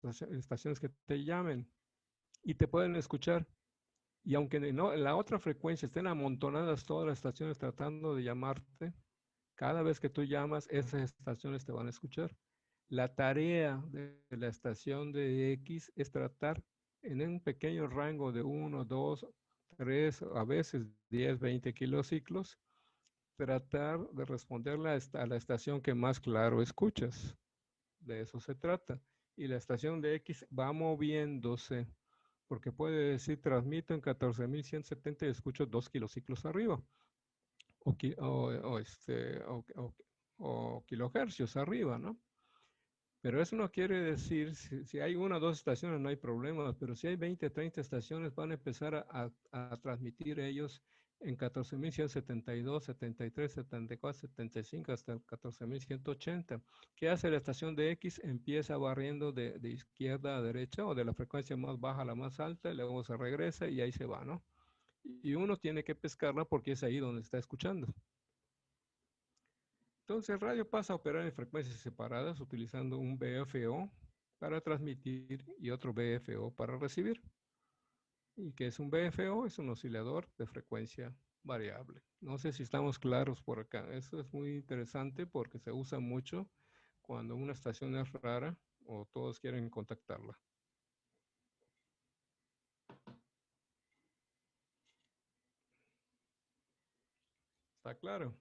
las estaciones que te llamen y te pueden escuchar. Y aunque no, en la otra frecuencia estén amontonadas todas las estaciones tratando de llamarte, cada vez que tú llamas, esas estaciones te van a escuchar. La tarea de la estación de X es tratar en un pequeño rango de 1, 2, 3, a veces 10, 20 kilociclos, tratar de responderle a la estación que más claro escuchas. De eso se trata. Y la estación de X va moviéndose, porque puede decir, transmito en 14.170 y escucho 2 kilociclos arriba, o kilohercios arriba, ¿no? Pero eso no quiere decir, si hay una o dos estaciones no hay problema, pero si hay 20, 30 estaciones van a empezar a transmitir ellos en 14.172, 73, 74, 75 hasta 14.180. ¿Qué hace la estación de X? Empieza barriendo de izquierda a derecha o de la frecuencia más baja a la más alta y luego se regresa y ahí se va, ¿no? Y uno tiene que pescarla porque es ahí donde está escuchando. Entonces el radio pasa a operar en frecuencias separadas utilizando un VFO para transmitir y otro VFO para recibir. ¿Y qué es un VFO? Es un oscilador de frecuencia variable. No sé si estamos claros por acá. Eso es muy interesante porque se usa mucho cuando una estación es rara o todos quieren contactarla. ¿Está claro?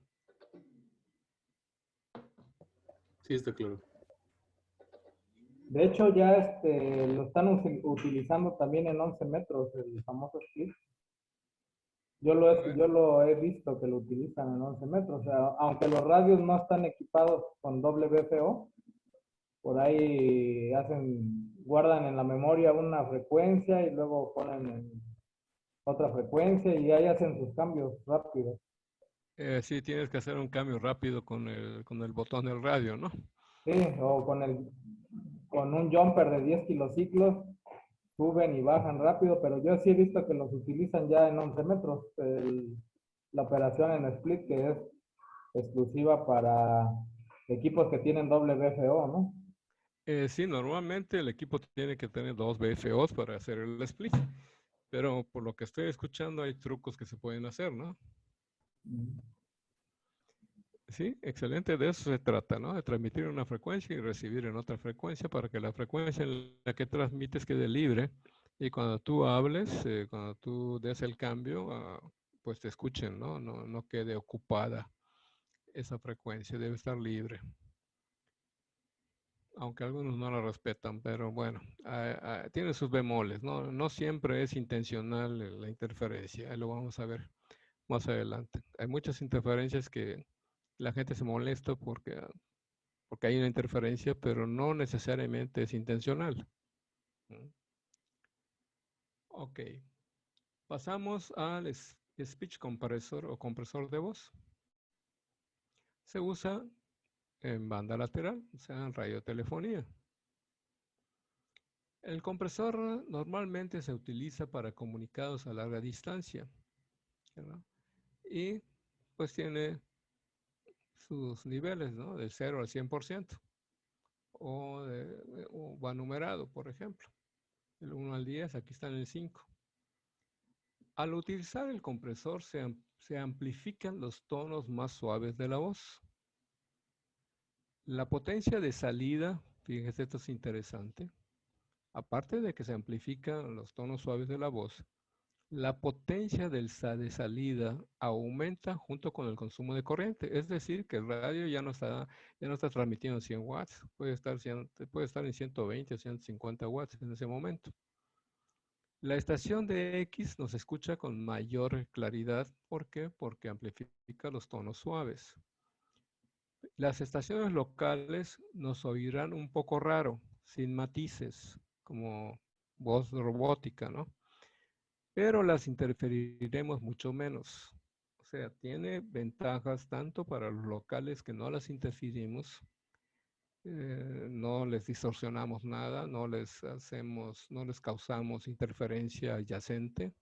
Sí, está claro. De hecho, ya lo están utilizando también en 11 metros, el famoso split. Yo lo he visto que lo utilizan en 11 metros. O sea, aunque los radios no están equipados con WFO, por ahí guardan en la memoria una frecuencia y luego ponen en otra frecuencia y ahí hacen sus cambios rápidos. Sí, tienes que hacer un cambio rápido con el botón del radio, ¿no? Sí, o con un jumper de 10 kilociclos suben y bajan rápido, pero yo sí he visto que los utilizan ya en 11 metros. La operación en split que es exclusiva para equipos que tienen doble BFO, ¿no? Sí, normalmente el equipo tiene que tener 2 BFOs para hacer el split, pero por lo que estoy escuchando hay trucos que se pueden hacer, ¿no? Sí, excelente, de eso se trata, ¿no? De transmitir en una frecuencia y recibir en otra frecuencia para que la frecuencia en la que transmites quede libre y cuando tú hables, cuando tú des el cambio, pues te escuchen, ¿no? No quede ocupada esa frecuencia, debe estar libre. Aunque algunos no la respetan, pero bueno, tiene sus bemoles, ¿no? No siempre es intencional la interferencia, lo vamos a ver más adelante. Hay muchas interferencias que la gente se molesta porque hay una interferencia, pero no necesariamente es intencional. Ok, pasamos al speech compressor o compresor de voz. Se usa en banda lateral, o sea, en radiotelefonía. El compresor normalmente se utiliza para comunicados a larga distancia, ¿verdad? Y pues tiene sus niveles, ¿no? Del 0 al 100%, o va numerado, por ejemplo. Del 1 al 10, aquí está en el 5. Al utilizar el compresor se amplifican los tonos más suaves de la voz. La potencia de salida, fíjense, esto es interesante, aparte de que se amplifican los tonos suaves de la voz, la potencia de salida aumenta junto con el consumo de corriente. Es decir, que el radio ya no está transmitiendo 100 watts, puede estar en 120 o 150 watts en ese momento. La estación de X nos escucha con mayor claridad. ¿Por qué? Porque amplifica los tonos suaves. Las estaciones locales nos oirán un poco raro, sin matices, como voz robótica, ¿no? Pero las interferiremos mucho menos. O sea, tiene ventajas tanto para los locales que no las interferimos, no les distorsionamos nada, no les causamos interferencia adyacente.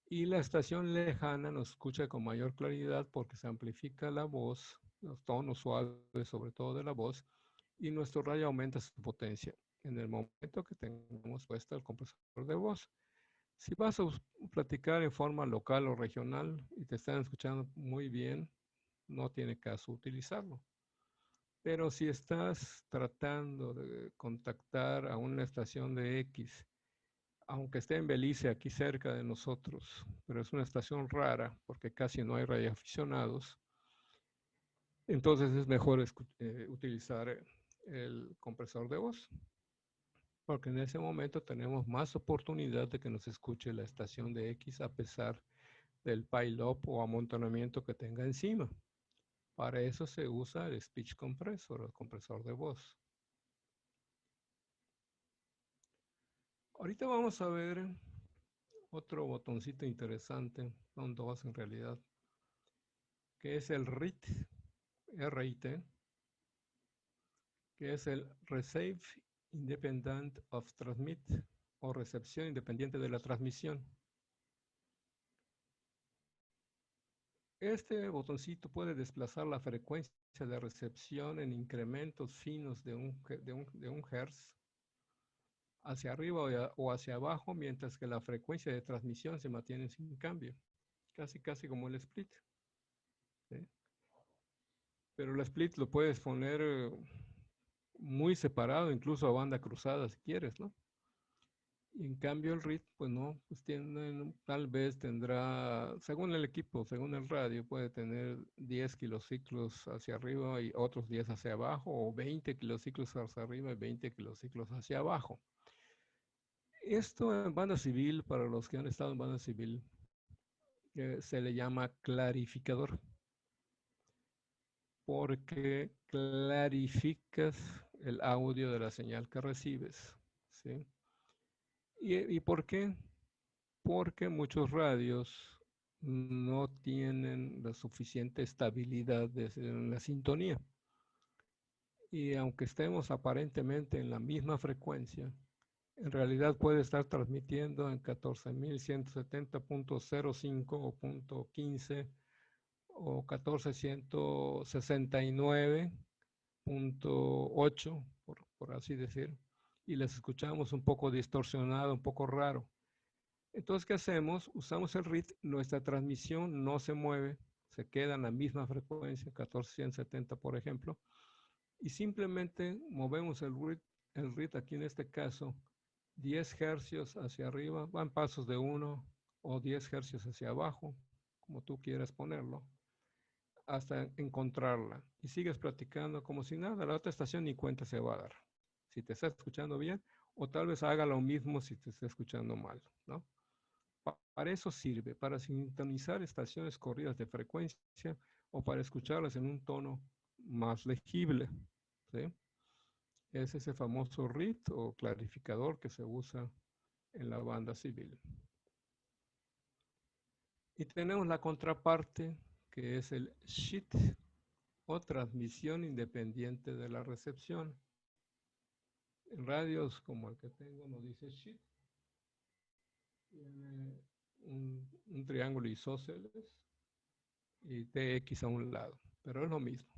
Y la estación lejana nos escucha con mayor claridad porque se amplifica la voz, los tonos suaves sobre todo de la voz, y nuestro radio aumenta su potencia en el momento que tengamos puesto el compresor de voz. Si vas a platicar en forma local o regional y te están escuchando muy bien, no tiene caso utilizarlo. Pero si estás tratando de contactar a una estación de X, aunque esté en Belice, aquí cerca de nosotros, pero es una estación rara porque casi no hay radioaficionados, entonces es mejor utilizar el compresor de voz, porque en ese momento tenemos más oportunidad de que nos escuche la estación de X a pesar del pile-up o amontonamiento que tenga encima. Para eso se usa el speech compressor, el compresor de voz. Ahorita vamos a ver otro botoncito interesante, son dos en realidad, que es el RIT, RIT, que es el Receive Independent of Transmit, o recepción independiente de la transmisión. Este botoncito puede desplazar la frecuencia de recepción en incrementos finos de un hertz hacia arriba o hacia abajo, mientras que la frecuencia de transmisión se mantiene sin cambio. Casi como el split. ¿Sí? Pero el split lo puedes poner muy separado, incluso a banda cruzada si quieres, ¿no? Y en cambio el RIT, pues no, pues tal vez tendrá, según el equipo, según el radio, puede tener 10 kilociclos hacia arriba y otros 10 hacia abajo, o 20 kilociclos hacia arriba y 20 kilociclos hacia abajo. Esto en banda civil, para los que han estado en banda civil, se le llama clarificador, porque clarificas el audio de la señal que recibes, ¿sí? ¿Y por qué? Porque muchos radios no tienen la suficiente estabilidad en la sintonía. Y aunque estemos aparentemente en la misma frecuencia, en realidad puede estar transmitiendo en 14.170.05 o .15 o 14.169.8, por así decir, y les escuchamos un poco distorsionado, un poco raro. Entonces, ¿qué hacemos? Usamos el RIT, nuestra transmisión no se mueve, se queda en la misma frecuencia, 1470 por ejemplo, y simplemente movemos el RIT aquí en este caso 10 hercios hacia arriba, van pasos de 1 o 10 hercios hacia abajo, como tú quieras ponerlo, hasta encontrarla. Y sigues platicando como si nada, la otra estación ni cuenta se va a dar. Si te está escuchando bien, o tal vez haga lo mismo si te está escuchando mal, ¿no? Para eso sirve, para sintonizar estaciones corridas de frecuencia o para escucharlas en un tono más legible, ¿sí? Es ese famoso RIT o clarificador que se usa en la banda civil. Y tenemos la contraparte, que es el SHIT, o transmisión independiente de la recepción. En radios como el que tengo no dice SHIT, tiene un triángulo isósceles y TX a un lado, pero es lo mismo.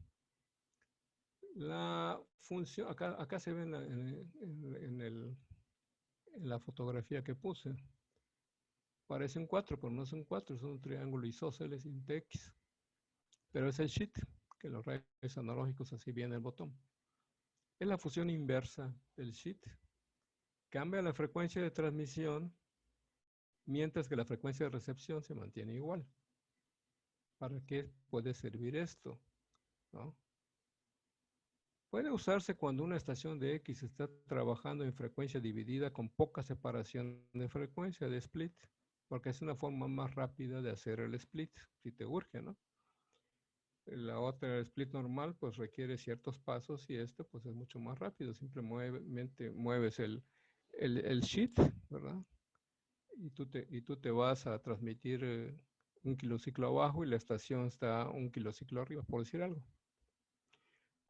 La función, acá se ve en la fotografía que puse, parecen 4, pero no son 4, son un triángulo isósceles y un TX. Pero es el SHIT, que los rayos analógicos así viene el botón. Es la función inversa del SHIT. Cambia la frecuencia de transmisión, mientras que la frecuencia de recepción se mantiene igual. ¿Para qué puede servir esto? ¿No? Puede usarse cuando una estación de X está trabajando en frecuencia dividida con poca separación de frecuencia, de split, porque es una forma más rápida de hacer el split, si te urge, ¿no? La otra, el split normal, pues requiere ciertos pasos y este pues es mucho más rápido. Simplemente mueves el sheet, ¿verdad? Y tú te vas a transmitir un kilociclo abajo y la estación está un kilociclo arriba, por decir algo.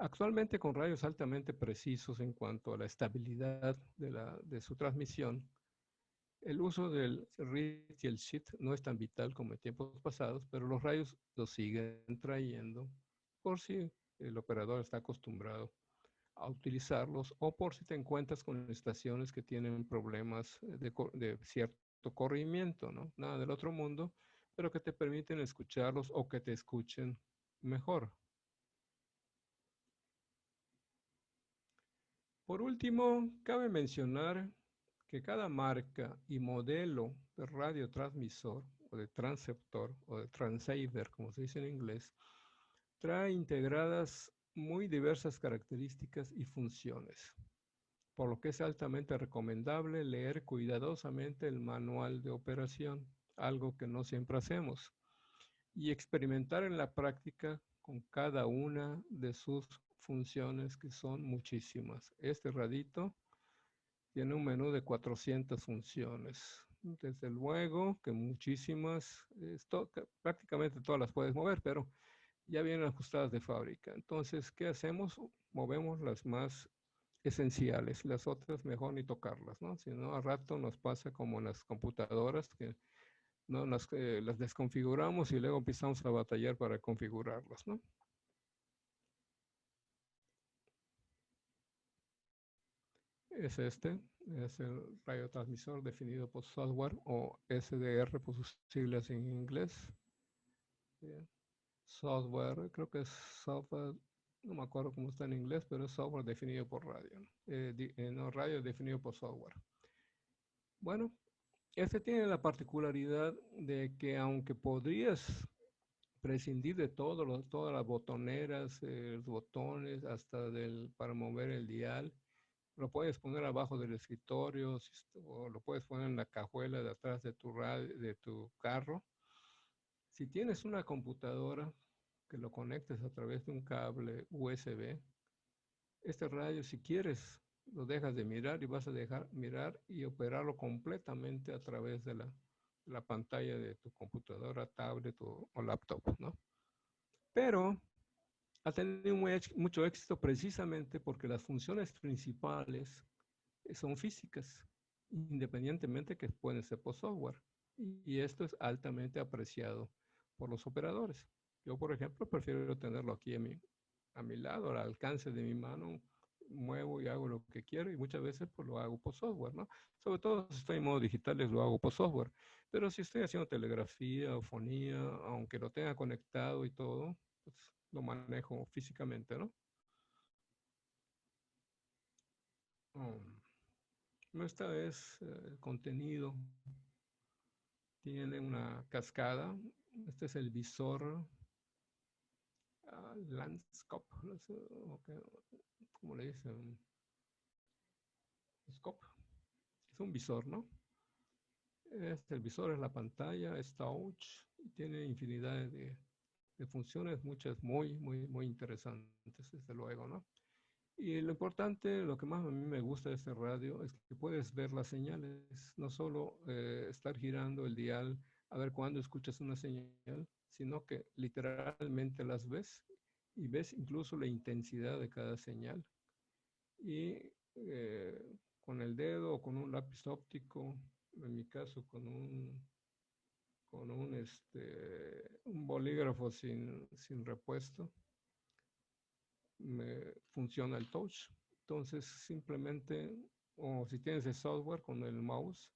Actualmente con radios altamente precisos en cuanto a la estabilidad de su transmisión, el uso del RIT y el SHIT no es tan vital como en tiempos pasados, pero los radios los siguen trayendo por si el operador está acostumbrado a utilizarlos o por si te encuentras con estaciones que tienen problemas de cierto corrimiento, ¿no? Nada del otro mundo, pero que te permiten escucharlos o que te escuchen mejor. Por último, cabe mencionar que cada marca y modelo de radiotransmisor o de transceptor o de transceiver, como se dice en inglés, trae integradas muy diversas características y funciones, por lo que es altamente recomendable leer cuidadosamente el manual de operación, algo que no siempre hacemos, y experimentar en la práctica con cada una de sus funciones, que son muchísimas. Este radito tiene un menú de 400 funciones. Desde luego que muchísimas, prácticamente todas las puedes mover, pero ya vienen ajustadas de fábrica. Entonces, ¿qué hacemos? Movemos las más esenciales, las otras mejor ni tocarlas, ¿no? Si no, a rato nos pasa como en las computadoras, que no las desconfiguramos y luego empezamos a batallar para configurarlas, ¿no? Es es el radiotransmisor definido por software o SDR por sus siglas en inglés. Bien. Software, creo que es software, no me acuerdo cómo está en inglés, pero es software definido por radio. No, radio definido por software. Bueno, este tiene la particularidad de que aunque podrías prescindir de todas las botoneras, los botones, hasta para mover el dial, lo puedes poner abajo del escritorio o lo puedes poner en la cajuela de atrás de tu carro. Si tienes una computadora que lo conectes a través de un cable USB, este radio, si quieres, lo dejas de mirar y vas a dejar mirar y operarlo completamente a través de la pantalla de tu computadora, tablet o laptop, ¿no? Pero ha tenido mucho éxito precisamente porque las funciones principales son físicas, independientemente que pueden ser por software. Y esto es altamente apreciado por los operadores. Yo, por ejemplo, prefiero tenerlo aquí a mi lado, al alcance de mi mano, muevo y hago lo que quiero y muchas veces pues lo hago por software, ¿no? Sobre todo si estoy en modo digital, lo hago por software. Pero si estoy haciendo telegrafía o fonía, aunque lo tenga conectado y todo, pues lo manejo físicamente, ¿no? Esta es el contenido. Tiene una cascada. Este es el visor Landscope. No sé, ¿cómo le dicen? Scope. Es un visor, ¿no? El visor es la pantalla, es touch y tiene infinidad de funciones, muchas muy interesantes, desde luego, ¿no? Y lo importante, lo que más a mí me gusta de este radio es que puedes ver las señales, no solo estar girando el dial a ver cuándo escuchas una señal, sino que literalmente las ves y ves incluso la intensidad de cada señal. Y con el dedo o con un lápiz óptico, en mi caso con un bolígrafo sin repuesto, funciona el touch. Entonces simplemente, o si tienes el software con el mouse,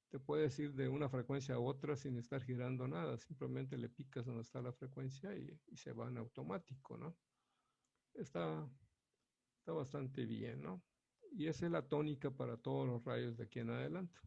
te puedes ir de una frecuencia a otra sin estar girando nada. Simplemente le picas donde está la frecuencia y se va en automático, ¿no? Está bastante bien, ¿no? Y esa es la tónica para todos los radios de aquí en adelante.